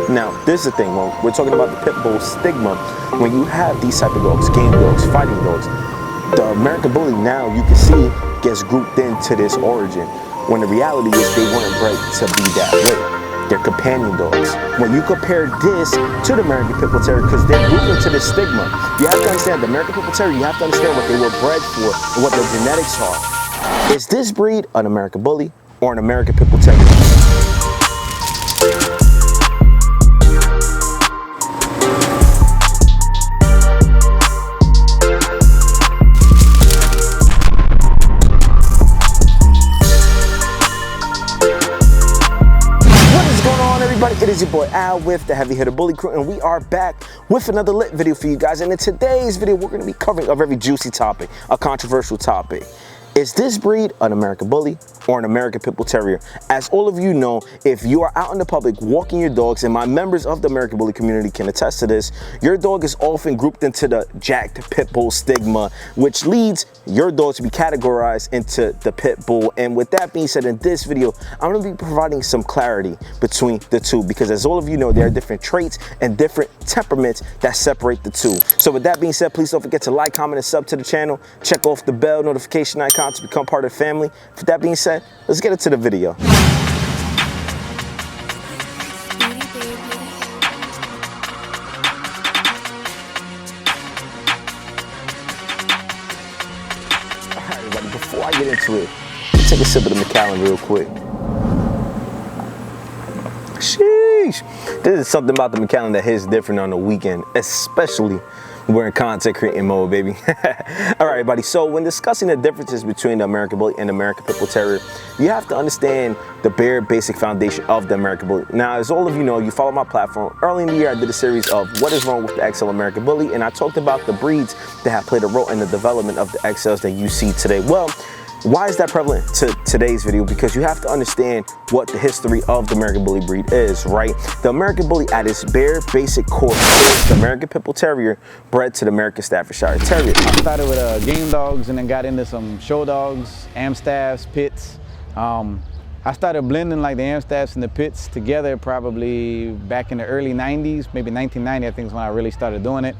Now, this is the thing, when we're talking about the pit bull stigma, when you have these type of dogs, game dogs, fighting dogs, the American Bully now, you can see, gets grouped into this origin, when the reality is they weren't bred to be that way. They're companion dogs. When you compare this to the American Pit Bull Terrier, because they're grouped into this stigma, you have to understand the American Pit Bull Terrier, you have to understand what they were bred for and what their genetics are. Is this breed an American Bully or an American Pit Bull Terrier? It is your boy Al with the Heavy Hitter Bully Crew, and we are back with another lit video for you guys. And in today's video, we're going to be covering a very juicy topic, a controversial topic. Is this breed an American Bully or an American Pit Bull Terrier? As all of you know, if you are out in the public walking your dogs, and my members of the American Bully community can attest to this, your dog is often grouped into the jacked Pit Bull stigma, which leads your dog to be categorized into the Pit Bull. And with that being said, in this video, I'm going to be providing some clarity between the two, because as all of you know, there are different traits and different temperaments that separate the two. So with that being said, please don't forget to like, comment, and sub to the channel. Check off the bell notification icon to become part of the family. With that being said, let's get into the video. Alright everybody, before I get into it, let's take a sip of the Macallan real quick. Sheesh! This is something about the Macallan that hits different on the weekend, especially we're in content creating mode, baby. All right, everybody. So when discussing the differences between the American Bully and the American Pit Bull Terrier, you have to understand the bare basic foundation of the American Bully. Now, as all of you know, you follow my platform. Early in the year, I did a series of what is wrong with the XL American Bully, and I talked about the breeds that have played a role in the development of the XLs that you see today. Well, why is that prevalent to today's video? Because you have to understand what the history of the American Bully breed is, right? The American Bully at its bare basic core is the American Pit Bull Terrier bred to the American Staffordshire Terrier. I started with game dogs and then got into some show dogs, Amstaffs, pits. I started blending like the Amstaffs and the pits together probably back in the early 90s, maybe 1990 I think is when I really started doing it.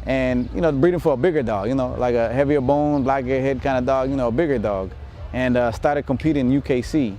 And you know, breeding for a bigger dog, you know, like a heavier bone, blacker head kind of dog, you know, a bigger dog. And started competing in UKC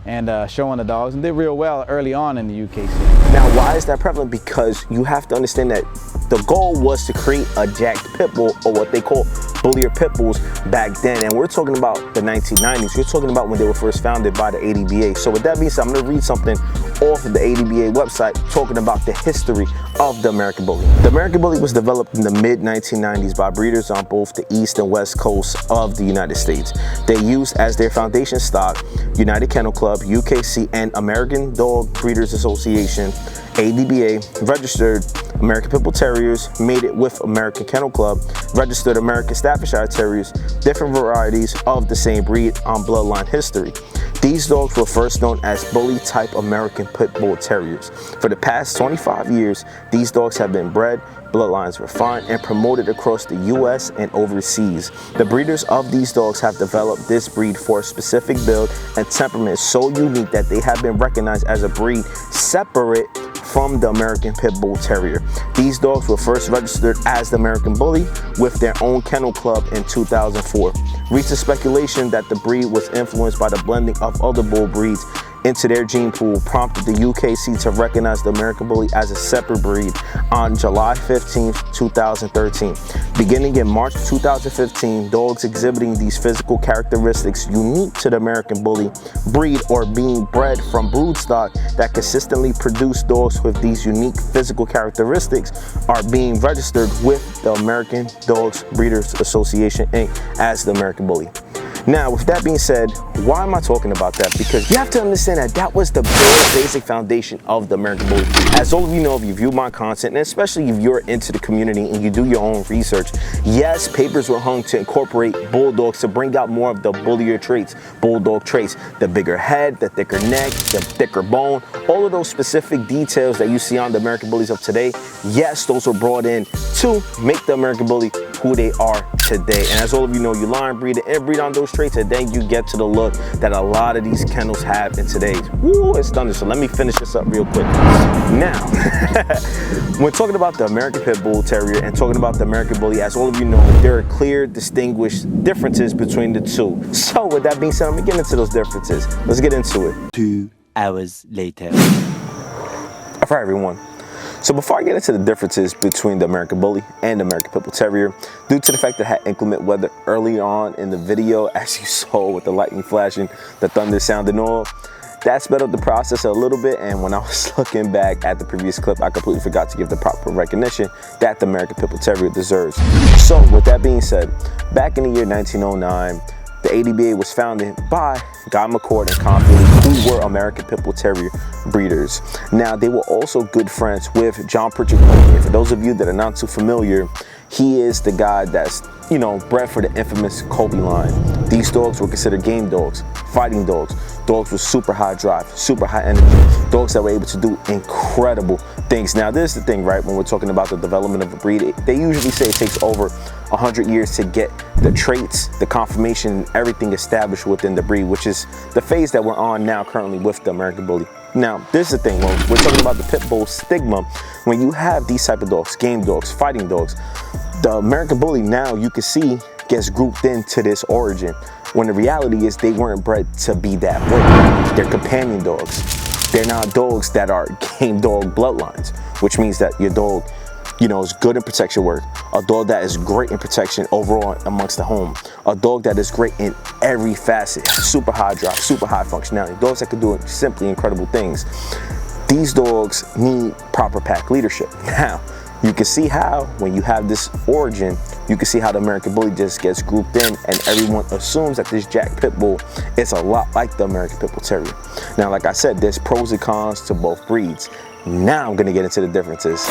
and showing the dogs, and did real well early on in the UKC. Now, why is that prevalent? Because you have to understand that the goal was to create a jacked pit bull, or what they call bullier pit bulls back then. And we're talking about the 1990s. We're talking about when they were first founded by the ADBA. So with that being said, I'm going to read something off of the ADBA website talking about the history of the American Bully. The American Bully was developed in the mid-1990s by breeders on both the east and west coasts of the United States. They used as their foundation stock United Kennel Club, UKC, and American Dog Breeders Association, ADBA, registered American Pit Bull Terriers, mated with American Kennel Club, registered American Staffordshire Terriers, different varieties of the same breed on bloodline history. These dogs were first known as bully-type American Pit Bull Terriers. For the past 25 years, these dogs have been bred, bloodlines refined, and promoted across the U.S. and overseas. The breeders of these dogs have developed this breed for a specific build and temperament so unique that they have been recognized as a breed separate from the American Pit Bull Terrier. These dogs were first registered as the American Bully with their own kennel club in 2004. Recent speculation that the breed was influenced by the blending of other bull breeds into their gene pool prompted the UKC to recognize the American Bully as a separate breed on July 15, 2013. Beginning in March 2015, dogs exhibiting these physical characteristics unique to the American Bully breed, or being bred from broodstock that consistently produce dogs with these unique physical characteristics, are being registered with the American Dogs Breeders Association, Inc. as the American Bully. Now, with that being said, why am I talking about that? Because you have to understand that that was the bare basic foundation of the American Bully. As all of you know, if you view my content, and especially if you're into the community and you do your own research, yes, papers were hung to incorporate bulldogs to bring out more of the bullier traits, bulldog traits, the bigger head, the thicker neck, the thicker bone, all of those specific details that you see on the American Bullies of today. Yes, those were brought in to make the American Bully who they are today. And as all of you know, you line breed and inbreed on those traits, and then you get to the look that a lot of these kennels have in today's. Woo, it's thunder. So let me finish this up real quick. Now, when talking about the American Pit Bull Terrier and talking about the American Bully, as all of you know, there are clear, distinguished differences between the two. So with that being said, let me get into those differences. Let's get into it. 2 hours later. All right, everyone. So before I get into the differences between the American Bully and the American Pitbull Terrier, due to the fact that I had inclement weather early on in the video, as you saw with the lightning flashing, the thunder sounding all, that sped up the process a little bit, and when I was looking back at the previous clip, I completely forgot to give the proper recognition that the American Pitbull Terrier deserves. So with that being said, back in the year 1909, the ADBA was founded by Guy McCord and Conley, who were American Pitbull Terrier breeders. Now, they were also good friends with John Pritchard Company. For those of you that are not too familiar, he is the guy that's, you know, bred for the infamous Kobe line. These dogs were considered game dogs, fighting dogs, dogs with super high drive, super high energy, dogs that were able to do incredible things. Now, this is the thing, right? When we're talking about the development of a breed, they usually say it takes over 100 years to get the traits, the conformation, everything established within the breed, which is the phase that we're on now currently with the American Bully. Now, this is the thing, when we're talking about the pit bull stigma, when you have these type of dogs, game dogs, fighting dogs, the American Bully now, you can see, gets grouped into this origin, when the reality is they weren't bred to be that way. They're companion dogs. They're not dogs that are game dog bloodlines, which means that your dog, you know, is good in protection work, a dog that is great in protection overall amongst the home, a dog that is great in every facet, super high drive, super high functionality, dogs that can do simply incredible things. These dogs need proper pack leadership. Now, you can see how, when you have this origin, you can see how the American Bully just gets grouped in, and everyone assumes that this Jack Pitbull is a lot like the American Pitbull Terrier. Now, like I said, there's pros and cons to both breeds. Now I'm gonna get into the differences.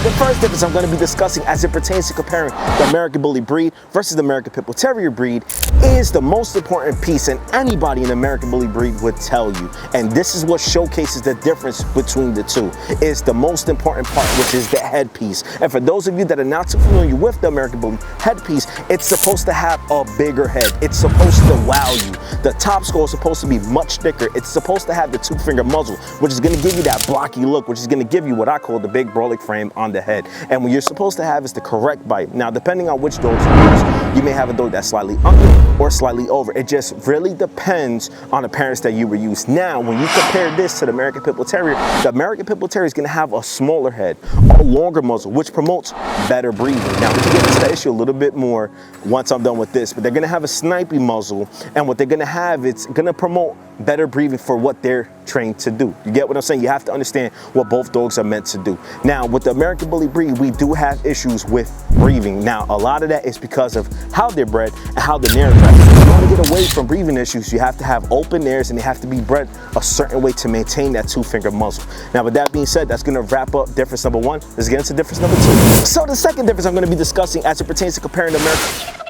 The first difference I'm going to be discussing as it pertains to comparing the American Bully breed versus the American Pitbull Terrier breed is the most important piece, and anybody in the American Bully breed would tell you. And this is what showcases the difference between the two. Is the most important part, which is the headpiece. And for those of you that are not too familiar with the American Bully headpiece, it's supposed to have a bigger head. It's supposed to wow you. The top skull is supposed to be much thicker. It's supposed to have the two-finger muzzle, which is going to give you that blocky look, which is going to give you what I call the big brolic frame on the head. And what you're supposed to have is the correct bite. Now, depending on which dogs you use, you may have a dog that's slightly under or slightly over. It just really depends on the parents that you were used. Now, when you compare this to the American Pitbull Terrier, the American Pitbull Terrier is going to have a smaller head, a longer muzzle, which promotes better breathing. Now, we can get into that issue a little bit more once I'm done with this, but they're going to have a snipey muzzle, and what they're going to have, it's going to promote better breathing for what they're trained to do. You get what I'm saying? You have to understand what both dogs are meant to do. Now, with the American Bully breed, we do have issues with breathing. Now, a lot of that is because of how they're bred and how the nares are. If you want to get away from breathing issues, you have to have open nares, and they have to be bred a certain way to maintain that two-finger muzzle. Now, with that being said, that's going to wrap up difference number one. Let's get into difference number two. So the second difference I'm going to be discussing as it pertains to comparing the American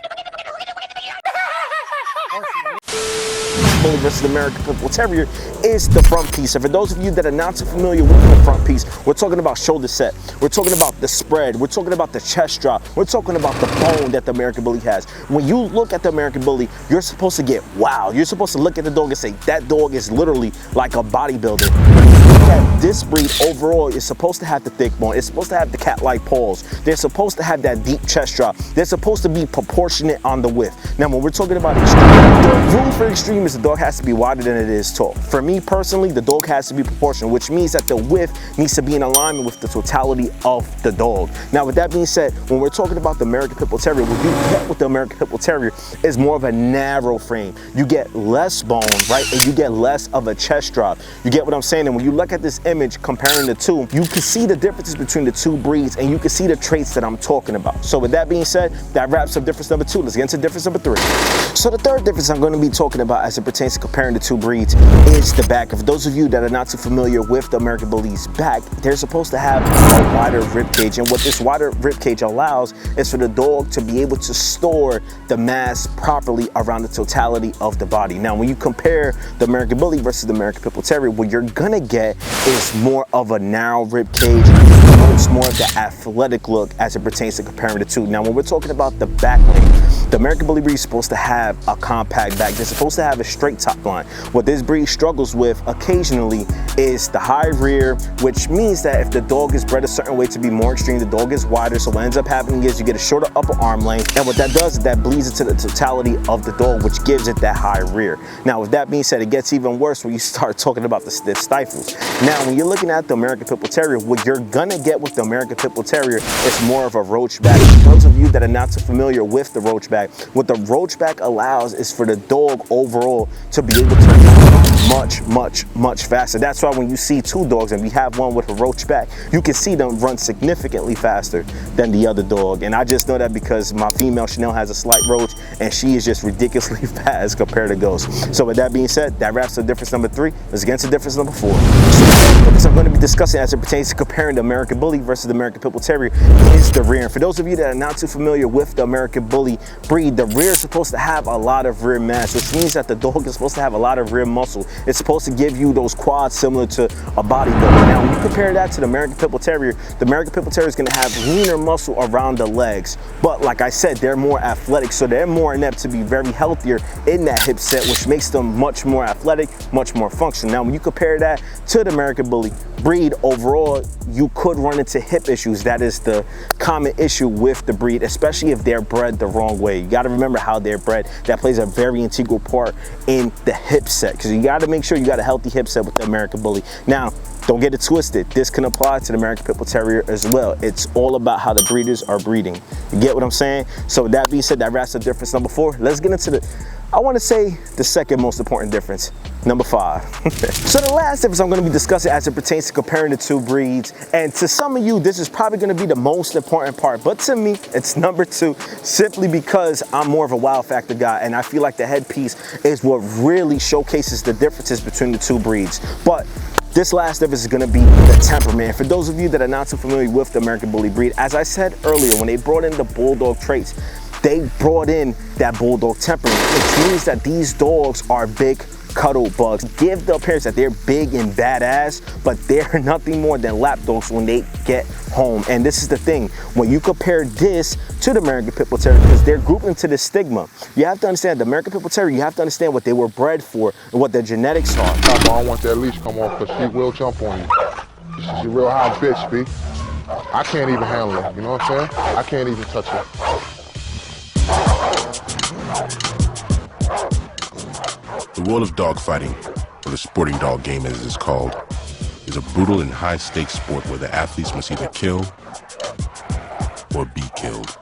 Bully versus the American Pitbull Terrier is the front piece. And for those of you that are not so familiar with the front piece, we're talking about shoulder set, we're talking about the spread, we're talking about the chest drop, we're talking about the bone that the American Bully has. When you look at the American Bully, you're supposed to get wow. You're supposed to look at the dog and say, that dog is literally like a bodybuilder. This breed overall is supposed to have the thick bone. It's supposed to have the cat-like paws. They're supposed to have that deep chest drop. They're supposed to be proportionate on the width. Now, when we're talking about extreme, the room for extreme is the dog has to be wider than it is tall. For me personally, the dog has to be proportional, which means that the width needs to be in alignment with the totality of the dog. Now, with that being said, when we're talking about the American Pitbull Terrier, what you get with the American Pitbull Terrier is more of a narrow frame. You get less bone, right? And you get less of a chest drop. You get what I'm saying? And when you look at this image comparing the two, you can see the differences between the two breeds, and you can see the traits that I'm talking about. So with that being said, that wraps up difference number two. Let's get into difference number three. So the third difference I'm going to be talking about as it pertains pertains to comparing the two breeds is the back. For those of you that are not too familiar with the American Bully's back, they're supposed to have a wider rib cage, and what this wider rib cage allows is for the dog to be able to store the mass properly around the totality of the body. Now, when you compare the American Bully versus the American Pitbull Terrier, what you're gonna get is more of a narrow rib cage, promotes more of the athletic look as it pertains to comparing the two. Now, when we're talking about the back length, the American Bully breed is supposed to have a compact back. They're supposed to have a straight top line. What this breed struggles with occasionally is the high rear, which means that if the dog is bred a certain way to be more extreme, the dog is wider. So what ends up happening is you get a shorter upper arm length, and what that does is that bleeds into the totality of the dog, which gives it that high rear. Now, with that being said, it gets even worse when you start talking about the stiff stifles. Now, when you're looking at the American Pitbull Terrier, what you're gonna get with the American Pitbull Terrier is more of a roach back. For those of you that are not too familiar with the roach back, what the roach back allows is for the dog overall to be able to run much faster. That's why when you see two dogs and we have one with a roach back, you can see them run significantly faster than the other dog. And I just know that because my female Chanel has a slight roach and she is just ridiculously fast compared to Ghost. So with that being said, that wraps up difference number 3. Let's get into difference number 4. So I'm going to be discussing as it pertains to comparing the American Bully versus the American Pitbull Terrier is the rear. And for those of you that are not too familiar with the American Bully breed, the rear is supposed to have a lot of rear mass, which means that the dog is supposed to have a lot of rear muscle. It's supposed to give you those quads similar to a bodybuilder. Now, when you compare that to the American Pitbull Terrier, the American Pitbull Terrier is going to have leaner muscle around the legs. But like I said, they're more athletic, so they're more inept to be very healthier in that hip set, which makes them much more athletic, much more functional. Now, when you compare that to the American Bully breed, overall, you could run into hip issues. That is the common issue with the breed, especially if they're bred the wrong way. You got to remember how they're bred. That plays a very integral part in the hip set, because you got to make sure you got a healthy hip set with the American Bully. Now, don't get it twisted. This can apply to the American Pitbull Terrier as well. It's all about how the breeders are breeding. You get what I'm saying? So with that being said, that wraps up difference number 4. Let's get into I want to say the second most important difference, number 5. So the last difference I'm going to be discussing as it pertains to comparing the two breeds, and to some of you, this is probably going to be the most important part, but to me, it's number 2, simply because I'm more of a wow factor guy, and I feel like the headpiece is what really showcases the differences between the two breeds. But this last difference is going to be the temperament. For those of you that are not so familiar with the American Bully breed, as I said earlier, when they brought in the bulldog traits, they brought in that bulldog temperament, which means that these dogs are big cuddle bugs. Give the appearance that they're big and badass, but they're nothing more than lap dogs when they get home. And this is the thing, when you compare this to the American Pitbull Terrier, because they're grouped into the stigma, you have to understand the American Pitbull Terrier, you have to understand what they were bred for and what their genetics are. I don't want that leash come off because she will jump on you. She's a real high bitch, B. I can't even handle her, you know what I'm saying? I can't even touch her. The world of dogfighting, or the sporting dog game as it's called, is a brutal and high-stakes sport where the athletes must either kill or be killed.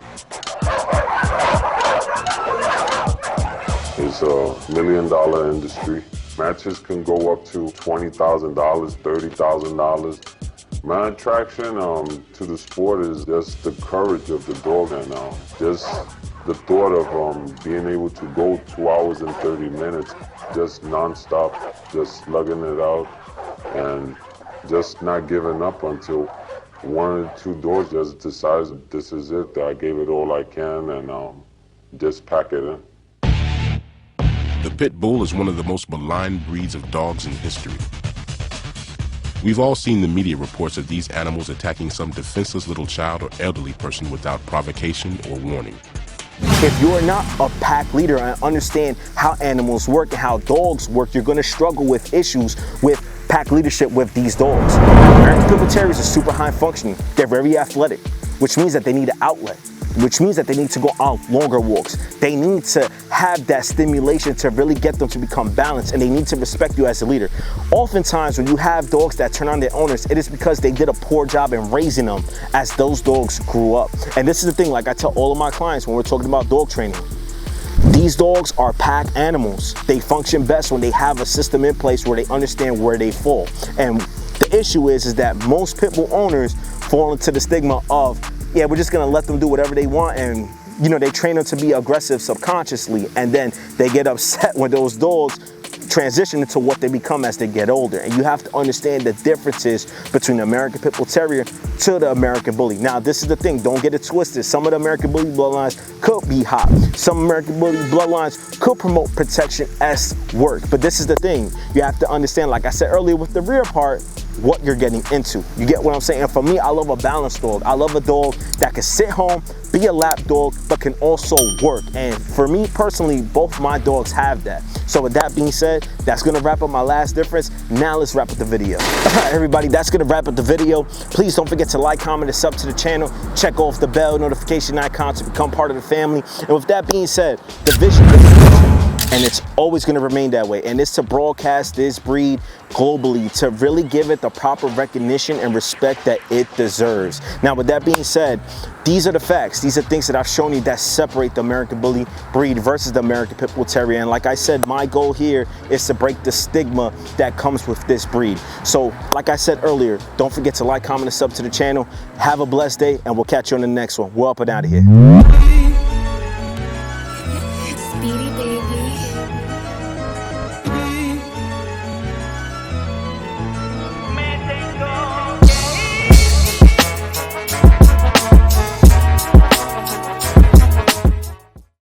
It's a $1 million industry. Matches can go up to $20,000, $30,000. My attraction to the sport is just the courage of the dog, and just the thought of being able to go 2 hours and 30 minutes, just non-stop, just slugging it out, and just not giving up until 1 or 2 dogs just decides this is it, that I gave it all I can, and just pack it in. The Pitbull is one of the most maligned breeds of dogs in history. We've all seen the media reports of these animals attacking some defenseless little child or elderly person without provocation or warning. If you're not a pack leader and understand how animals work and how dogs work, you're going to struggle with issues with pack leadership with these dogs. American Pitbull Terriers are super high functioning. They're very athletic, which means that they need an outlet, which means that they need to go on longer walks. They need to have that stimulation to really get them to become balanced, and they need to respect you as a leader. Oftentimes, when you have dogs that turn on their owners, it is because they did a poor job in raising them as those dogs grew up. And this is the thing, like I tell all of my clients when we're talking about dog training, these dogs are pack animals. They function best when they have a system in place where they understand where they fall. And the issue is that most pit bull owners fall into the stigma of, yeah, we're just gonna let them do whatever they want, and you know, they train them to be aggressive subconsciously, and then they get upset when those dogs transition into what they become as they get older. And you have to understand the differences between the American Pit Bull Terrier to the American Bully. Now, this is the thing, don't get it twisted. Some of the American Bully bloodlines could be hot. Some American Bully bloodlines could promote protection-esque work. But this is the thing, you have to understand, like I said earlier with the rear part, what you're getting into. You get what I'm saying? And for me, I love a balanced dog. I love a dog that can sit home, be a lap dog, but can also work. And for me personally, both my dogs have that. So with that being said, that's gonna wrap up my last difference. Now let's wrap up the video. All right, everybody, that's gonna wrap up the video. Please don't forget to like, comment, and sub to the channel. Check off the bell notification icon to become part of the family. And with that being said, the vision is the vision. And it's always going to remain that way. And it's to broadcast this breed globally, to really give it the proper recognition and respect that it deserves. Now, with that being said, these are the facts. These are things that I've shown you that separate the American Bully breed versus the American Pit Bull Terrier. And like I said, my goal here is to break the stigma that comes with this breed. So, like I said earlier, don't forget to like, comment, and sub to the channel. Have a blessed day, and we'll catch you on the next one. We're up and out of here.